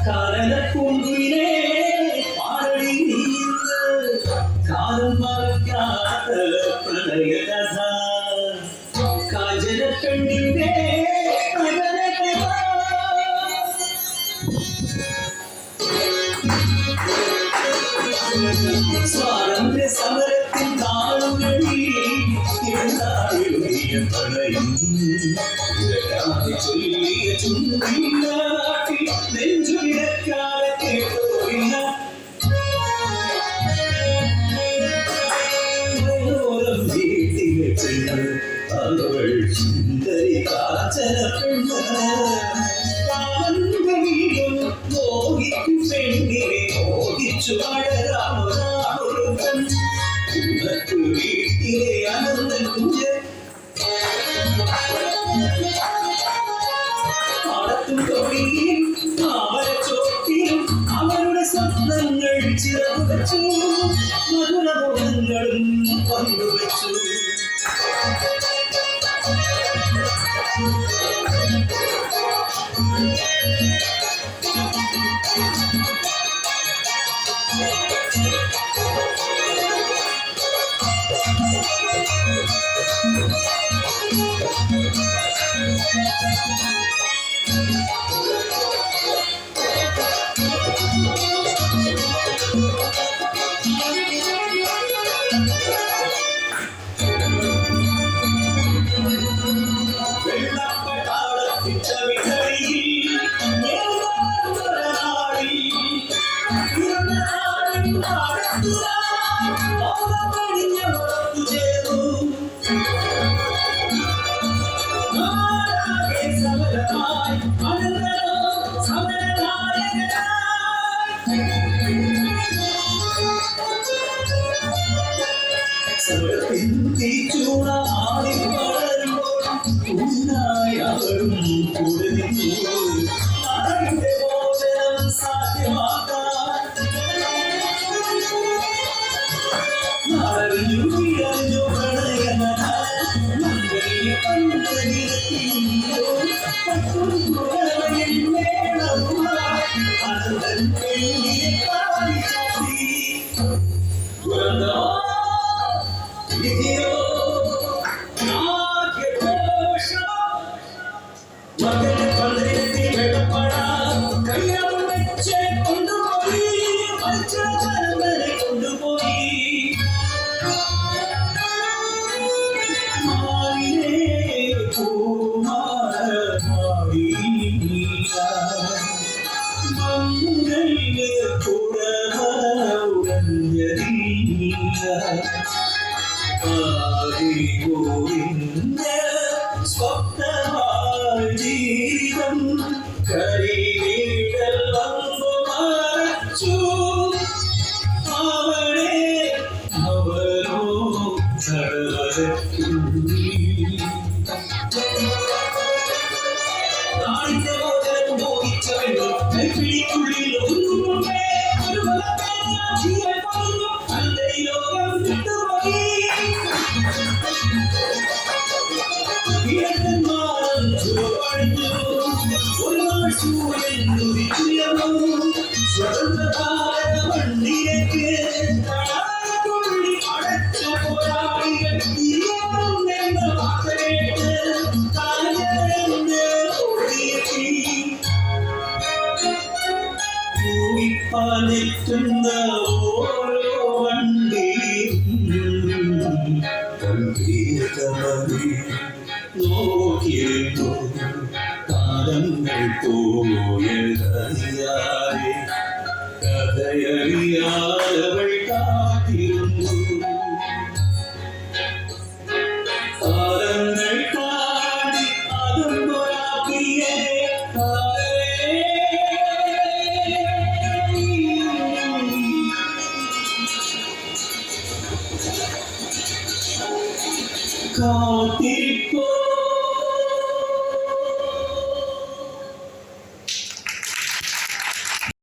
കാലപ്പൂങ്കിലേ പാടടി കാലം മറക്കാത്ത പ്രണയകഥ കാജല പെണ്ണിന്റെ സ്വാതന്ത്ര്യ സമരത്തിൻ നാളുകളിൽ ചൊല്ലിയ ചുണ്ടില്ല നാട്ടിൽ നെഞ്ചുവിടക്കാതെ കേട്ടോറില്ല വീട്ടിലെ പെണ്ണ് അവൾ സുന്ദരി കാച്ചന പെണ്ണ് മോഹിക്കും പെണ്ണിനെ മോഹിച്ചു വളരാമൊരാളൊരുവൻ വീട്ടിലെ അനന്ത കുഞ്ഞ് പാടത്തും തൊടിയും അവരച്ചോട്ടിലും അവരുടെ സ്വപ്നങ്ങൾ ചിറകുവച്ചു മധുരബോധങ്ങളും പങ്കുവച്ചു ചൂട ആടി വളരുമ്പോൾ അവരും കൂടെ നിന്നു നാടിന്റെ മോചനം സാധ്യമാക്കാൻ അറിഞ്ഞു വിടഞ്ഞു പ്രണയമന മംഗളി പന്തലിയോ പത്തുറയിൽ മേളമുള്ള അനന്തൻ പെണ്ണിനെ കാണിച്ചാടി ദുരന്തോ വിധിയോ മകനെ പന്തലിലെത്തി വെട്ടപ്പെടാൻ കയ്യാളം വെച്ച് കൊണ്ടുപോയി മരിച്ചവരെ കൊണ്ടുപോയി മാറിലേ പൂമാല മാറിയില്ല മംഗളിലെ പുടവ ഉടഞ്ഞതില്ല സ്വപ്നമായി ജീവിതം കരിവീടൽ വന്നു മറച്ചു അവളെ അവനോ നാടിന്റെ മോചനം മോഹിച്ചവനോ കൈപ്പിടിക്കുള്ളിൽ ഒന്നുമുണ്ടേ ഒരു ജീവൻ പറഞ്ഞു നല്ല ലോകം വിട്ടുപോയി വണ്ടിയേക്ക് കൊള്ളി അടച്ചു പോരാളികൾ എന്ന വാർത്തകേട്ട് പൂവിപ്പാലെത്തുന്ന ഓരോ വണ്ടിയും നോക്കിയിരുന്നു കാലങ്ങൾ പോയതറിയാതെ കഥയറിയാതവൾ കാത്തിരുന്നു കാലങ്ങൾ കാടി അതും കാത്തിരിപ്പോ